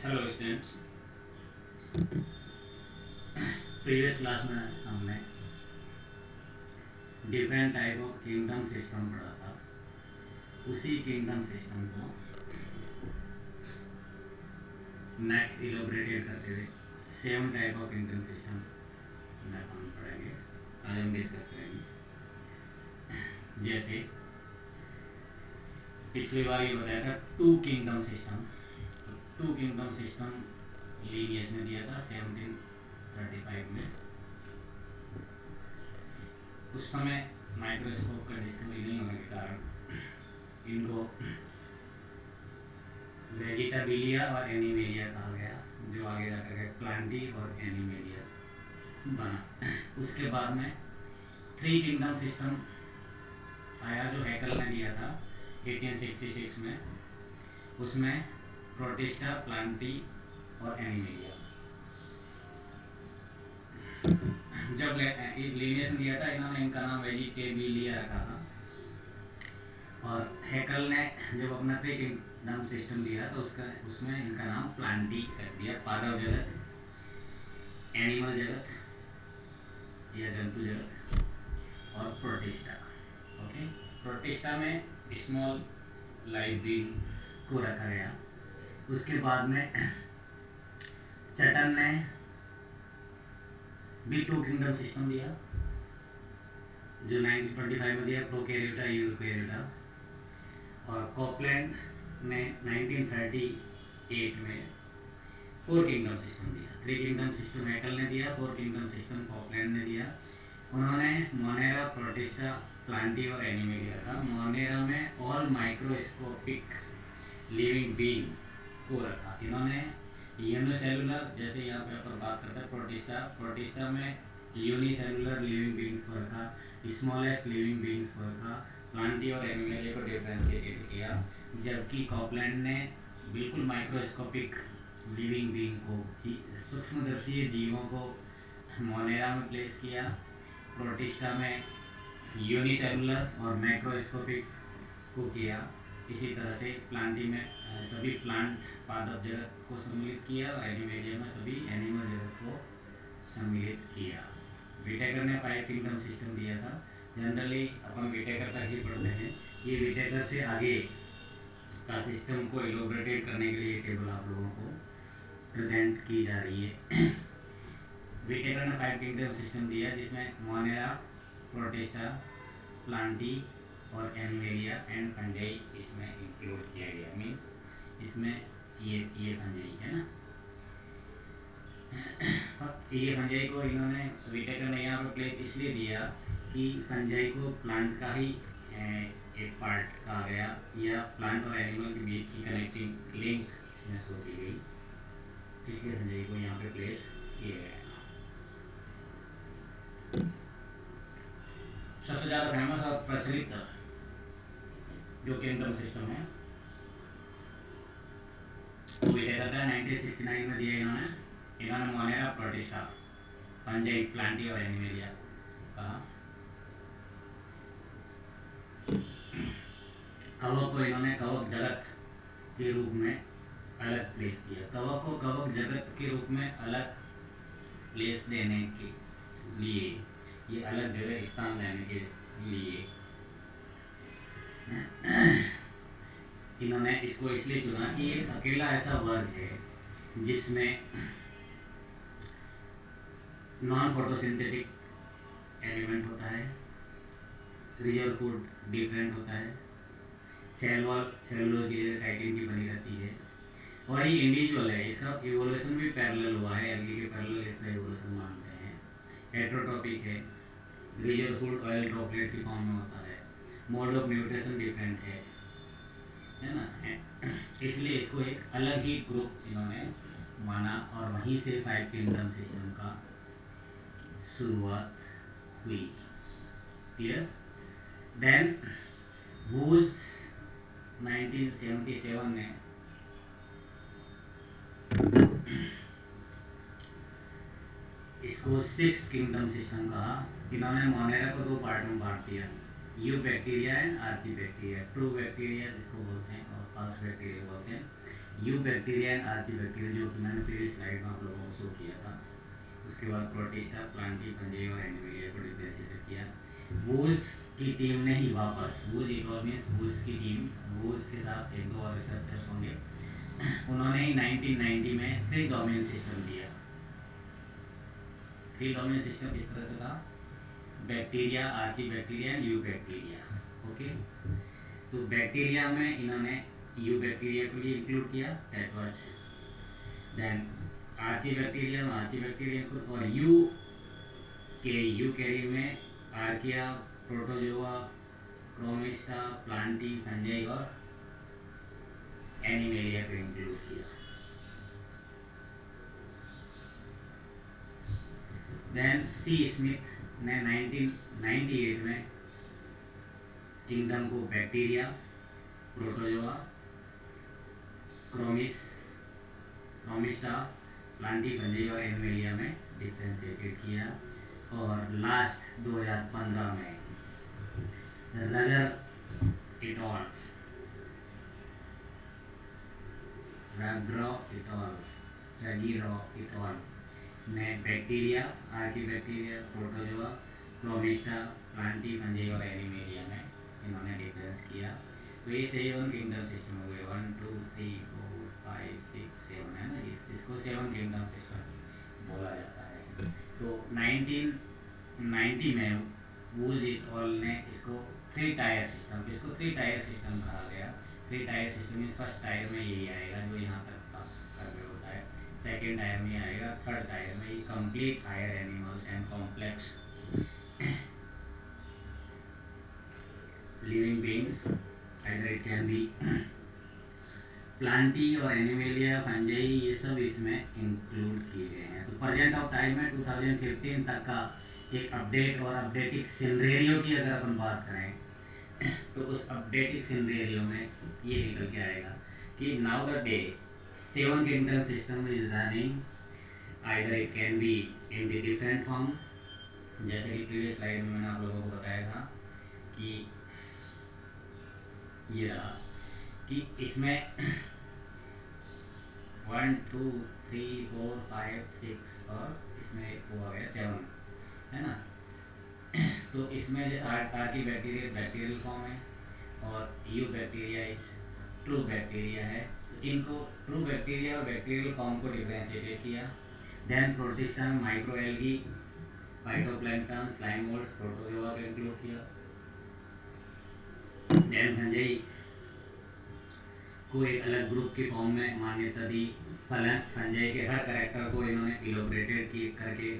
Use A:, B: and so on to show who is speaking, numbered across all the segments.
A: Hello students. Previous class में हमने different type of kingdom system पढ़ा था। उसी किंगडम सिस्टम को नेक्स्ट इलोबरेटेड करते हुए seven type of kingdom system में हम पढ़ेंगे। आज हम डिस्कस करेंगे। जैसे पिछली बार ये बताया था टू किंगडम सिस्टम। तो टू किंगडम सिस्टम लीनियस ने दिया था 1735 में। उस समय माइक्रोस्कोप का डिस्कवरी नहीं होने के कारण इनको वेजिटाबिलिया और एनिमेलिया कहा गया, जो आगे जाकर के प्लांटी और एनिमेलिया बना। उसके बाद में थ्री किंगडम सिस्टम आया जो हैकल ने दिया था 1866 में। उसमें प्रोटिस्टा, प्लांटी और एनिमेलिया। जब लिनियस ने दिया था, इन्होंने इनका नाम वेजिटेबिलिया रखा था। और हैकल ने जब अपना थ्री किंगडम सिस्टम दिया तो उसमें इनका नाम प्लांटी रख दिया। पादप जगत, एनिमल जगत या जंतु जगत और प्रोटिस्टा। ओके, प्रोटिस्टा में स्मॉल लाइफ बीइंग को रखा गया। उसके बाद में चटन ने भी टू किंगडम सिस्टम दिया जो 1925 में दिया, प्रोकैरियोटा, यूकैरियोटा। और कॉपलैंड ने 1938 में फोर किंगडम सिस्टम दिया। थ्री किंगडम सिस्टम हैकल ने दिया, फोर किंगडम सिस्टम कॉपलैंड ने दिया। उन्होंने मोनेरा, प्रोटिस्टा, प्लांटी और एनिमेलिया था। मोनेरा में ऑल माइक्रोस्कोपिक लिविंग बीइंग को रखा। इन्होंने यूनिसेलुलर, जैसे यहाँ पे अपन बात करते हैं प्रोटिस्टा में यूनिसेलुलर लिविंग बीइंग्स को रखा, स्मॉलेस्ट लिविंग बीइंग्स को रखा। प्लांटी और एनिमेलिया को डिफ्रेंशिएट किया। जबकि कॉपलैंड ने बिल्कुल माइक्रोस्कोपिक लिविंग बीइंग को, सूक्ष्मदर्शी जीवों को मोनेरा में प्लेस किया। प्रोटिस्टा में यूनिसेलुलर और मैक्रोस्कोपिक को किया। इसी तरह से प्लांटी में सभी प्लांट पादप जगत को सम्मिलित किया और एनिमेलिया में सभी एनिमल जगत को सम्मिलित किया। विटेकर ने फाइव किंगडम सिस्टम दिया था। जनरली अपन विटेकर तक ही पढ़ते हैं। ये विटेकर से आगे का सिस्टम को इलोबरेटेट करने के लिए टेबल आप लोगों को प्रेजेंट की जा रही है। विटेकर ने फाइव किंगडम सिस्टम दिया जिसमें मोनेरा, प्रोटिस्टा, प्लांटी और एनिमेलिया एंड फंजाई इसमें इंक्लूड किया गया। मीन्स इसमें ये फंजाई है ना। ये फंजाई को इन्होंने विटेकर ने यहाँ पर प्लेस इसलिए दिया कि फंजाई को प्लांट का ही एक पार्ट कहा गया, या प्लांट और एनिमल के बीच की कनेक्टिंग लिंक इसमें शो की गई, इसलिए फंजाई को यहाँ पे प्लेस किया गया। सबसे ज़्यादा फेमस और प्रचलित जो किंगडम सिस्टम है वो विटेकर का 1969 में दिया इन्होंने मोनेरा, प्रोटिस्टा, फंजाई, प्लांटी और एनिमेलिया कहा। कवक को इन्होंने कवक जगत के रूप में अलग प्लेस किया। कवक को कवक जगत के रूप में अलग प्लेस देने के लिए, ये अलग जगह स्थान देने के लिए इन्होंने इसको इसलिए चुना कि ये अकेला ऐसा वर्ग है जिसमें नॉन फोटोसिंथेटिक एलिमेंट होता है, रिजर्व फूड डिफरेंट होता है, सेल वॉल सेलुलोज की जगह काइटिन की बनी रहती है, और ये इंडिविजुअल है। इसका इवोल्यूशन भी पैरेलल हुआ है, एल्गी के पैरेलल इसका इवोल्यूशन मानते हैं। हेट्रोटॉपिक है, रिजर्व फूड ऑयल ड्रॉपलेट की फॉर्म में होता है, मोड ऑफ न्यूट्रिशन डिफरेंट है ना। इसलिए इसको एक अलग ही ग्रुप इन्होंने माना और वहीं से फाइव किंगडम सिस्टम का शुरुआत हुई। क्लियर? देन वूज 1977 ने इसको सिक्स किंगडम सिस्टम कहा। इन्होंने मोनेरा को दो पार्ट में बांट दिया, eubacteria and archaebacteria. True bacteria जिसको बोलते हैं और फास्ट बैक्टीरिया बोलते हैं। Eubacteria and archaebacteria, जो कि मैंने प्रीवियस स्लाइड में आप लोगों को शो किया था। उसके बाद प्रोटिस्टा, प्लांटी, फंजाई और एनिमेलिया को डिफरेंशिएट किया। वूज की टीम ने ही वापस, वूज इकोनॉमिक्स, वूज की टीम, वूज के साथ एक दो और रिसर्चर्स होंगे, उन्होंने ही 1990 में 3 डोमेन सिस्टम दिया। 3 डोमेन सिस्टम इस तरह से था, bacteria, archaebacteria and eubacteria. Okay, तो बैक्टीरिया में इन्होंने यू बैक्टीरिया को भी इंक्लूड किया, that was then archaebacteria और यू कैरी में archaea, protozoa, chromista, plantae, fungi और एनिमेलिया को इंक्लूड किया। देन सी स्मिथ ने 1998 में किंगडम को bacteria, protozoa, chromista, plantae, fungi और एनिमेलिया में डिफरेंशिएटेड किया। और लास्ट 2015 में रगर इटॉल, ने bacteria, archaebacteria, protozoa, chromista, plantae, fungi और एनिमेलिया में इन्होंने डिफरेंस किया। तो ये 7 किंगडम सिस्टम हो गए, 1 2 3 4 5 6 7 है ना, इसको 7 किंगडम सिस्टम बोला जाता है। तो 1990 में वूज इट ऑल ने इसको 3 टायर सिस्टम कहा गया। 3 टायर सिस्टम, इस फर्स्ट टायर में यही आएगा जो यहाँ तक का कवर होता है, सेकेंड टायर में आएगा, थर्ड टायर में ये complete higher animals and complex living beings, either it can be plantae और एनिमेलिया, फंजाई, ये सब इसमें इंक्लूड किए गए हैं। तो प्रेजेंट ऑफ टाइम में 2015 तक का एक अपडेट और अपडेटिंग सिनेरियो की अगर अपन बात करें तो उस अपडेटिंग सिनेरियो में ये निकल के आएगा कि now the day 7 kingdom system is running, either it can be in the different form, जैसे कि प्रीवियस स्लाइड में मैंने आप लोगों को बताया था कि ये रहा कि इसमें 1 2 3 4 5 6 और इसमें एक हो गया 7, है ना। तो इसमें जैसे आर्की बैक्टीरिया बैक्टीरियल फॉर्म है और eubacteria is true bacteria है। तो इनको ट्रू बैक्टीरिया और बैक्टीरियल फॉर्म को डिफरेंशिएट किया। Then protista, micro algae, phytoplankton, slime molds, protozoa को इंक्लूड किया। देन फंजाई को एक अलग ग्रुप के फॉर्म में मान्यता दी। फंजाई के हर कैरेक्टर को इन्होंने इलोबरेटेड करके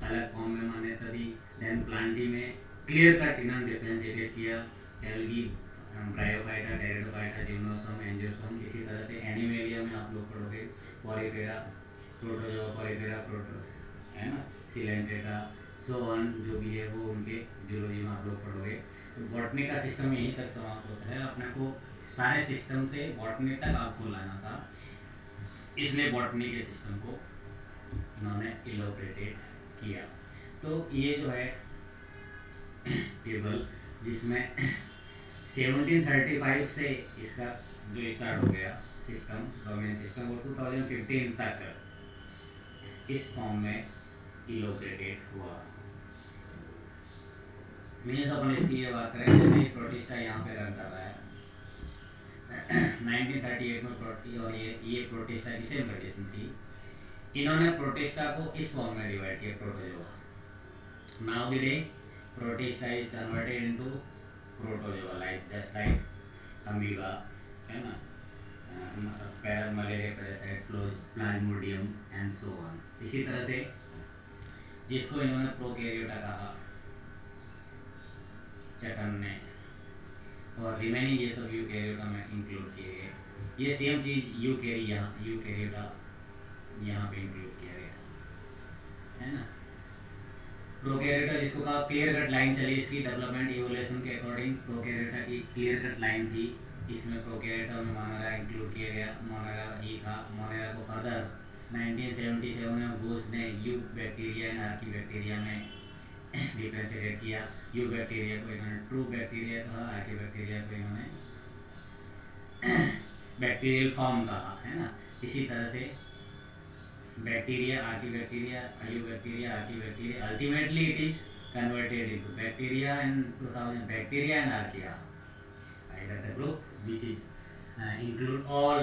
A: अलग फॉर्म में मान्यता दी। देन प्लांटी में क्लियर कट इन्होंने डिफरेंशिएट किया, algae, bryophyta, pteridophyta, gymnosperm, angiosperm. इसी तरह से एनिमेलिया में आप लोग पढ़ोगे पॉलीपेरा, प्रोटोजोआ, पॉलीपेरा, प्रोटो, है ना, सिलेंट्रेटा, सो ऑन, जो भी है वो उनके जूलॉजी में आप लोग पढ़ोगे। तो बॉटनी का सिस्टम यहीं तक समाप्त होता है। अपने को सारे सिस्टम से बॉटनी तक आपको लाना था, इसलिए बॉटनी के सिस्टम को उन्होंने इलोबरेटेड किया। तो ये जो है टेबल जिसमें 1735 से इसका जो स्टार्ट हो गया सिस्टम, डोमेन सिस्टम, वो 2015 तक इस फॉर्म में इलोबरेटेड हुआ। मीन्स अपन इसकी ये बात करें, जैसे प्रोटिस्टा यहाँ पे रन कर रहा है 1938 में और ये प्रोटिस्टा की सेम कंडीशन थी। इन्होंने प्रोटिस्टा को इस फॉर्म में डिवाइड किया, protozoa. Now the day protista is converted into protozoa, like just like amoeba, है ना, malaria parasite, Plasmodium and so on. इसी तरह से जिसको इन्होंने प्रोकैरियोटा कहा चटन ने, और रिमेनिंग ये सब यूकैरियोटा में इंक्लूड किए गए। ये सेम चीज़ यूकैरियोटा यहाँ पे इंक्लूड किया गया, है ना। प्रोकैरियोटा जिसको कहा क्लियर कट लाइन चली इसकी डेवलपमेंट इवोल्यूशन के अकॉर्डिंग, प्रोकैरियोटा की क्लियर कट लाइन थी। इसमें प्रोकैरियोटा में मोनेरा इंक्लूड किया गया, मोनेरा ही था। मोनेरा को फर्दर 1977 में बोस ने you bacteria and Archie bacteria में डिफरेंशिएट किया। यू बैक्टीरिया को इन्होंने ट्रू बैक्टीरिया कहा, आर्की बैक्टीरिया को इन्होंने बैक्टीरियल फॉर्म कहा है ना। इसी तरह से bacteria, archaebacteria, eubacteria, archaebacteria, ultimately it is converted into bacteria in 2000, bacteria and archaea, either the group which is include all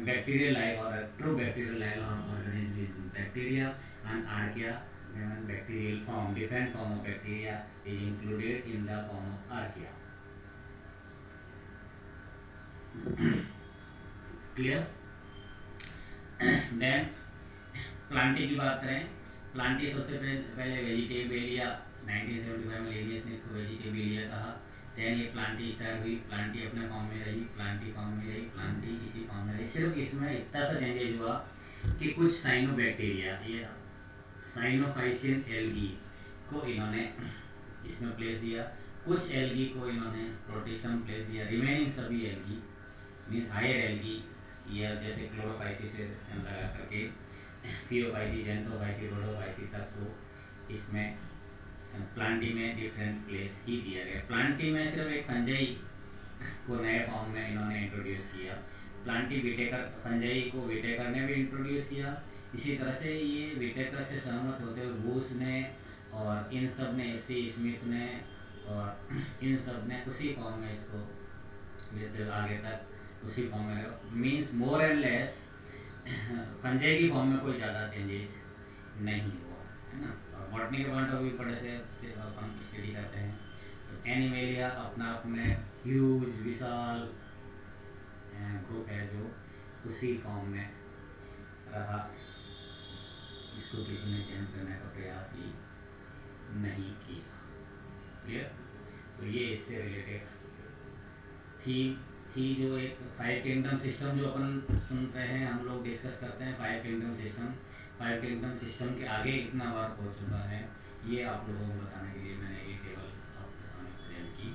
A: bacterial life or a true bacterial life organism is bacteria, and archaea, then bacterial form, different form of bacteria is included in the form of archaea. Clear? Then Plantae की बात करें, Plantae सबसे पहले वेजिटेबेलिया, 1975 में Linnaeus ने इसको वेजिटेबेलिया कहा। Then ये प्लांटी स्टार्ट हुई, प्लांटी अपने फॉर्म में रही, प्लांटी फॉर्म में रही, प्लांटी इसी फॉर्म में रही। सिर्फ इसमें इतना सा चेंजेज हुआ कि कुछ साइनोबैक्टीरिया, ये साइनोफाइसियन एल्गी को इन्होंने इसमें प्लेस दिया, कुछ एल्गी को इन्होंने प्रोटिस्टम प्लेस दिया। रिमेनिंग सभी एल्गी मीन्स हायर एल्गी, या जैसे क्लोरोफाइसिस से लगा करके पियोफाइसी, जेंथोफाइसी, रोडोफाइसी तक को इसमें प्लांटी में डिफरेंट प्लेस ही दिया गया। प्लांटी में सिर्फ एक फंजाई को नए फॉर्म में इन्होंने इंट्रोड्यूस किया। प्लांटी विटेकर, फंजाई को विटेकर ने भी इंट्रोड्यूस किया। इसी तरह से ये विटेकर से सहमत होते हुए बूस ने और इन सब ने, सी स्मिथ ने और इन सब ने उसी फॉर्म में इसको लेते आगे तक उसी फॉर्म में, means more and less fungi की फॉर्म में कोई ज़्यादा चेंजेस नहीं हुआ है ना। और बॉटनी के पॉइंट ऑफ व्यू पढ़े से अपन स्टडी करते हैं तो एनिमेलिया अपना आप में ह्यूज विशाल ग्रुप है जो उसी फॉर्म में रहा, इसको किसी ने चेंज करने का प्रयास ही नहीं किया। क्लियर? तो ये इससे रिलेटेड थी जो एक 5 किंगडम सिस्टम जो अपन सुन रहे हैं, हम लोग डिस्कस करते हैं 5 किंगडम सिस्टम। 5 किंगडम सिस्टम के आगे इतना वर्क हो चुका है, ये आप लोगों को बताने के लिए मैंने ये केवल आपके सामने प्रेजेंट की।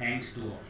A: Thanks to all.